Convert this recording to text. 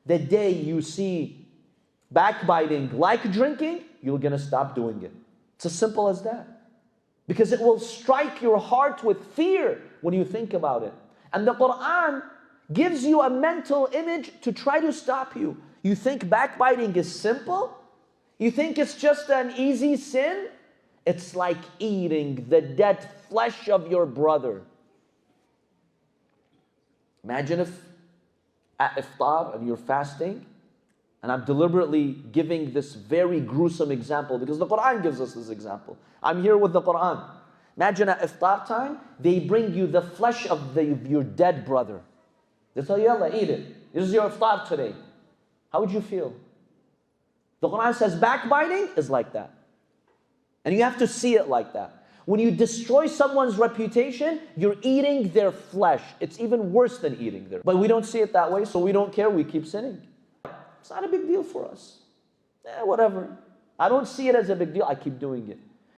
The day you see backbiting like drinking, you're going to stop doing it. It's as simple as that. Because it will strike your heart with fear when you think about it. And the Quran gives you a mental image to try to stop you. You think backbiting is simple? You think it's just an easy sin? It's like eating the dead flesh of your brother. Imagine if at iftar and you're fasting, and I'm deliberately giving this very gruesome example because the Quran gives us this example. I'm here with the Quran. Imagine at iftar time, they bring you the flesh of your dead brother. They tell you, "Yalla, eat it. This is your iftar today." How would you feel? The Quran says backbiting is like that. And you have to see it like that. When you destroy someone's reputation, you're eating their flesh. It's even worse than eating their. But we don't see it that way, so we don't care. We keep sinning. It's not a big deal for us. Whatever. I don't see it as a big deal. I keep doing it.